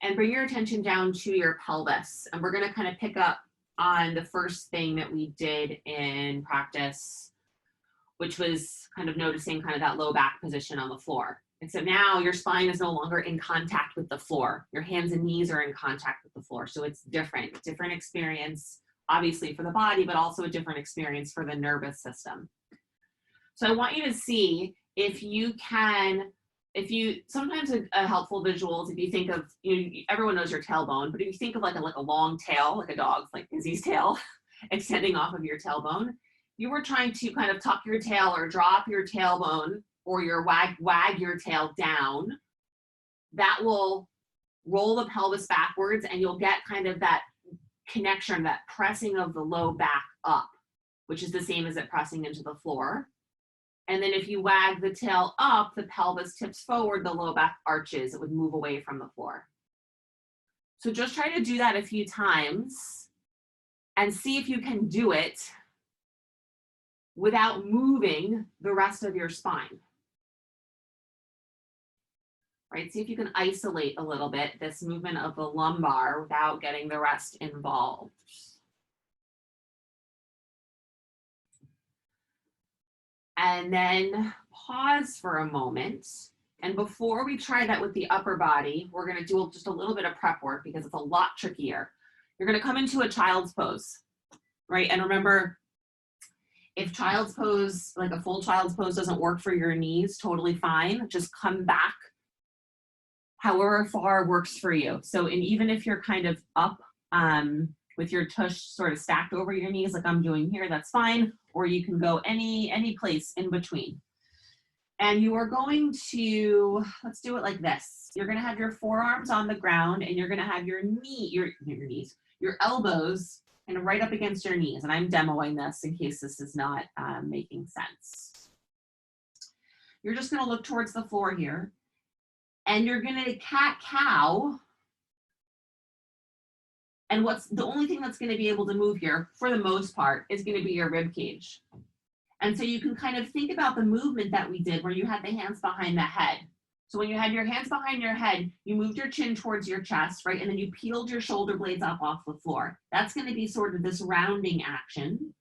and bring your attention down to your pelvis. And we're going to kind of pick up on the first thing that we did in practice, which was kind of noticing kind of that low back position on the floor. And so now your spine is no longer in contact with the floor. Your hands and knees are in contact with the floor. So it's different experience, obviously for the body, but also a different experience for the nervous system. So I want you to see if you can, sometimes a helpful visual is if you think of, everyone knows your tailbone, but if you think of like a long tail, like a dog's, like Izzy's tail, extending off of your tailbone, you were trying to kind of tuck your tail or drop your tailbone or your wag your tail down. That will roll the pelvis backwards and you'll get kind of that connection, that pressing of the low back up, which is the same as it pressing into the floor. And then if you wag the tail up, the pelvis tips forward, the low back arches, it would move away from the floor. So just try to do that a few times and see if you can do it without moving the rest of your spine. Right, see if you can isolate a little bit this movement of the lumbar without getting the rest involved. And then pause for a moment. And before we try that with the upper body, we're gonna do just a little bit of prep work because it's a lot trickier. You're gonna come into a child's pose, right? And remember, if child's pose, like a full child's pose doesn't work for your knees, totally fine. Just come back however far works for you. So, and even if you're kind of up with your tush sort of stacked over your knees like I'm doing here, that's fine. Or you can go any place in between. And you are going to, let's do it like this. You're gonna have your forearms on the ground and you're gonna have your elbows and right up against your knees. And I'm demoing this in case this is not making sense. You're just gonna look towards the floor here. And you're gonna cat-cow. And what's the only thing that's gonna be able to move here, for the most part, is gonna be your rib cage. And so you can kind of think about the movement that we did where you had the hands behind the head. So when you had your hands behind your head, you moved your chin towards your chest, right? And then you peeled your shoulder blades up off the floor. That's gonna be sort of this rounding action.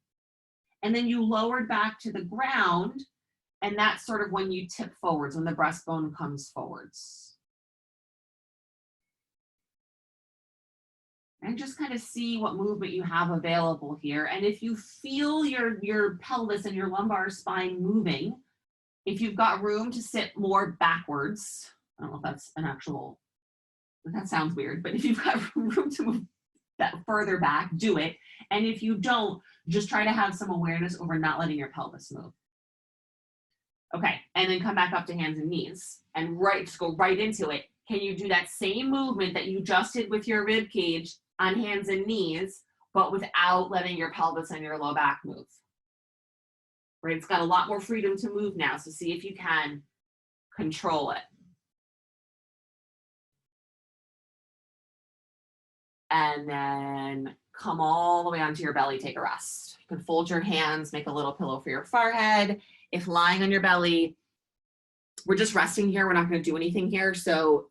And then you lowered back to the ground. And that's sort of when you tip forwards, when the breastbone comes forwards. And just kind of see what movement you have available here. And if you feel your pelvis and your lumbar spine moving, if you've got room to sit more backwards, I don't know if that's an actual, that sounds weird, but if you've got room to move that further back, do it. And if you don't, just try to have some awareness over not letting your pelvis move. Okay, and then come back up to hands and knees and just go right into it. Can you do that same movement that you just did with your rib cage on hands and knees, but without letting your pelvis and your low back move? Right, it's got a lot more freedom to move now, so see if you can control it. And then come all the way onto your belly, take a rest. You can fold your hands, make a little pillow for your forehead. If lying on your belly, we're just resting here, we're not going to do anything here. So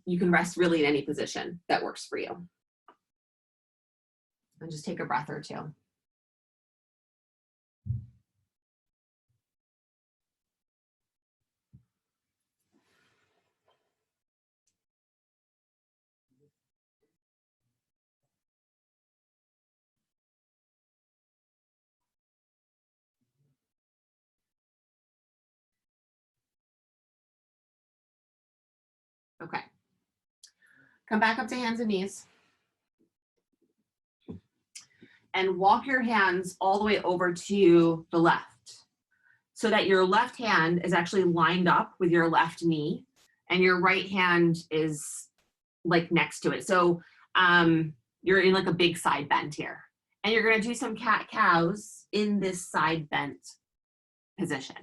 you can rest really in any position that works for you. And just take a breath or two. Okay. Come back up to hands and knees. And walk your hands all the way over to the left so that your left hand is actually lined up with your left knee and your right hand is like next to it. So you're in like a big side bend here. And you're gonna do some cat-cows in this side bent position.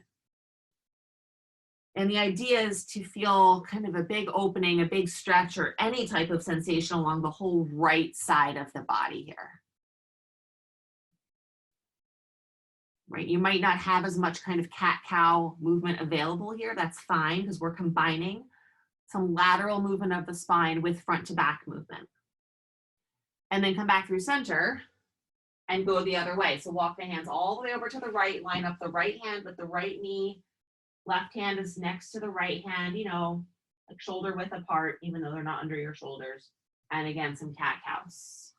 And the idea is to feel kind of a big opening, a big stretch, or any type of sensation along the whole right side of the body here. Right, you might not have as much kind of cat-cow movement available here. That's fine because we're combining some lateral movement of the spine with front to back movement. And then come back through center and go the other way. So walk the hands all the way over to the right, line up the right hand with the right knee. Left hand is next to the right hand, you know, like shoulder width apart, even though they're not under your shoulders. And again, some cat-cows.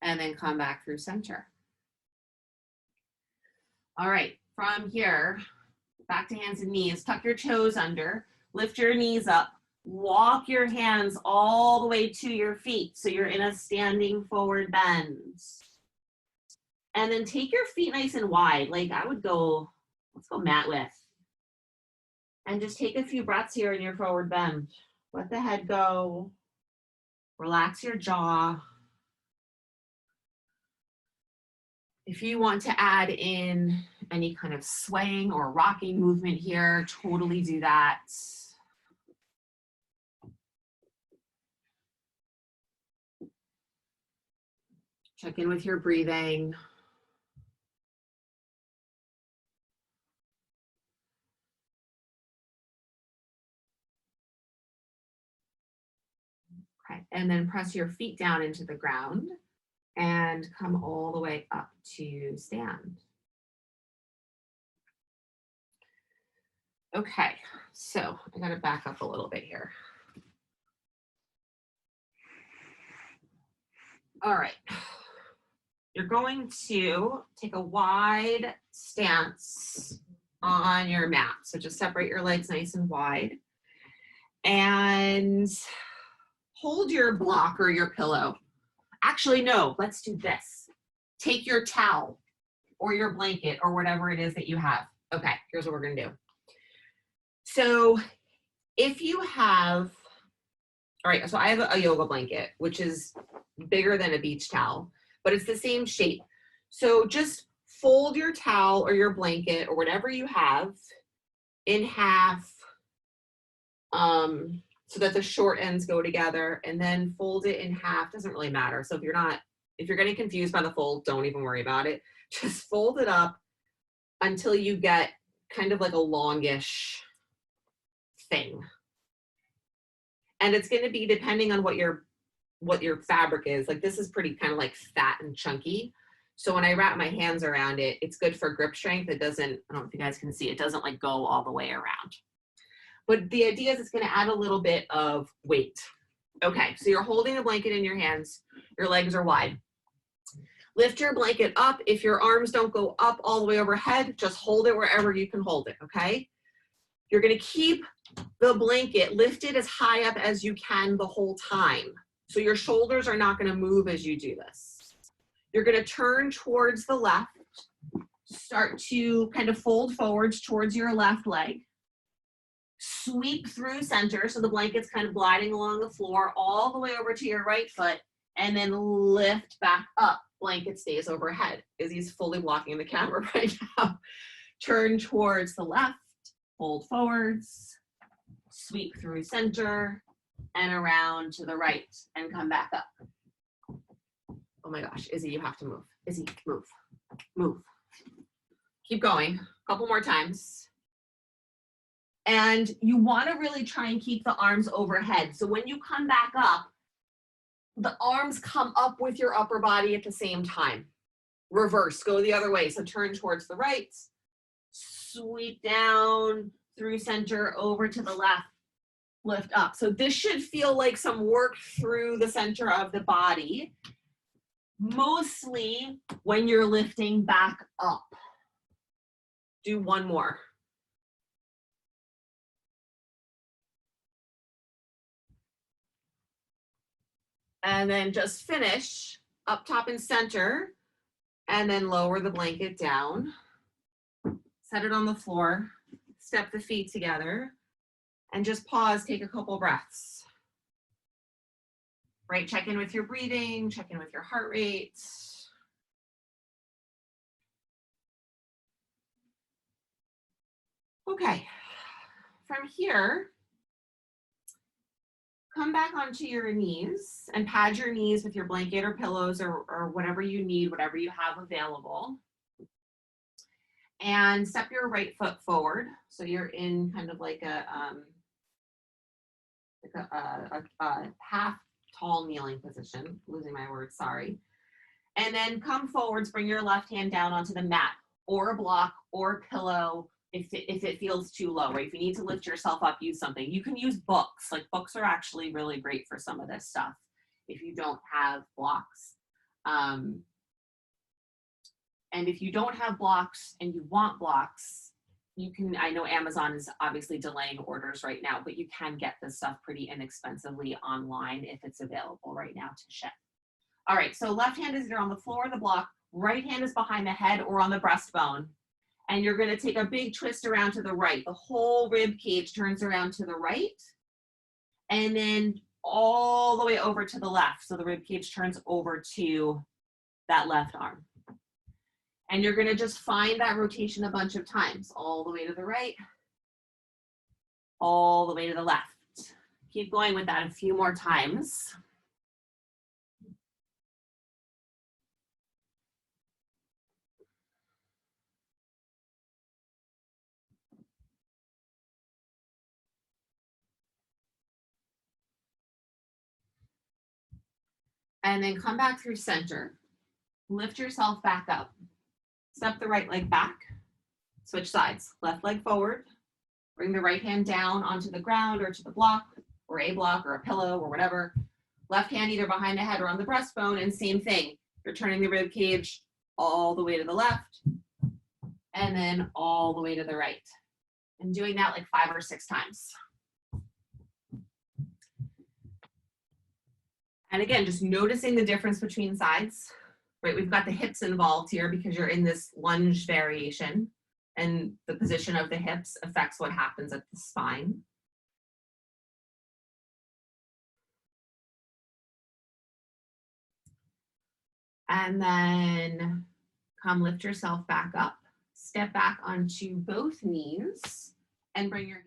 And then come back through center. All right, from here, back to hands and knees. Tuck your toes under, lift your knees up, walk your hands all the way to your feet. So you're in a standing forward bend. And then take your feet nice and wide. Like I would go, let's go mat width. And just take a few breaths here in your forward bend. Let the head go. Relax your jaw. If you want to add in any kind of swaying or rocking movement here, totally do that. Check in with your breathing. Okay, and then press your feet down into the ground and come all the way up to stand. Okay, so I gotta back up a little bit here. All right, you're going to take a wide stance on your mat. So just separate your legs nice and wide and hold your block or your pillow. Actually, no, let's do this. Take your towel or your blanket or whatever it is that you have. Okay, here's what we're gonna do. So if you have, all right, so I have a yoga blanket, which is bigger than a beach towel, but it's the same shape. So just fold your towel or your blanket or whatever you have in half so that the short ends go together, and then fold it in half. Doesn't really matter. So if you're getting confused by the fold, don't even worry about it. Just fold it up until you get kind of like a longish thing. And it's going to be depending on what your fabric is. Like this is pretty kind of like fat and chunky. So when I wrap my hands around it, it's good for grip strength. It doesn't, I don't know if you guys can see, it doesn't like go all the way around. But the idea is it's going to add a little bit of weight. Okay, so you're holding a blanket in your hands. Your legs are wide. Lift your blanket up. If your arms don't go up all the way overhead, just hold it wherever you can hold it, okay? You're going to keep the blanket lifted as high up as you can the whole time. So your shoulders are not going to move as you do this. You're going to turn towards the left. Start to kind of fold forwards towards your left leg. Sweep through center, so the blanket's kind of gliding along the floor all the way over to your right foot, and then lift back up. Blanket stays overhead. Izzy's fully blocking the camera right now. Turn towards the left, fold forwards, sweep through center, and around to the right, and come back up. Oh my gosh, Izzy, you have to move. Izzy, move, move. Keep going, a couple more times. And you want to really try and keep the arms overhead. So when you come back up, the arms come up with your upper body at the same time. Reverse, go the other way. So turn towards the right, sweep down through center over to the left, lift up. So this should feel like some work through the center of the body, mostly when you're lifting back up. Do one more. And then just finish up top and center, and then lower the blanket down. Set it on the floor, step the feet together, and just pause, take a couple breaths. Right, check in with your breathing, check in with your heart rate. Okay, from here, come back onto your knees and pad your knees with your blanket or pillows or whatever you need, whatever you have available. And step your right foot forward. So you're in kind of like a half tall kneeling position, losing my words, sorry. And then come forwards, bring your left hand down onto the mat or a block or a pillow if it feels too low, right? If you need to lift yourself up, use something. You can use books. Like books are actually really great for some of this stuff if you don't have blocks. And if you don't have blocks and you want blocks, you can, I know Amazon is obviously delaying orders right now, but you can get this stuff pretty inexpensively online if it's available right now to ship. All right, so left hand is either on the floor of the block, right hand is behind the head or on the breastbone. And you're gonna take a big twist around to the right. The whole rib cage turns around to the right and then all the way over to the left. So the rib cage turns over to that left arm. And you're gonna just find that rotation a bunch of times, all the way to the right, all the way to the left. Keep going with that a few more times. And then come back through center. Lift yourself back up. Step the right leg back. Switch sides. Left leg forward. Bring the right hand down onto the ground or to the block or a block or a pillow or whatever. Left hand either behind the head or on the breastbone, and same thing. You're turning the rib cage all the way to the left and then all the way to the right. And doing that like 5 or 6 times. And again, just noticing the difference between sides, right? We've got the hips involved here because you're in this lunge variation and the position of the hips affects what happens at the spine. And then come lift yourself back up, step back onto both knees and bring your hand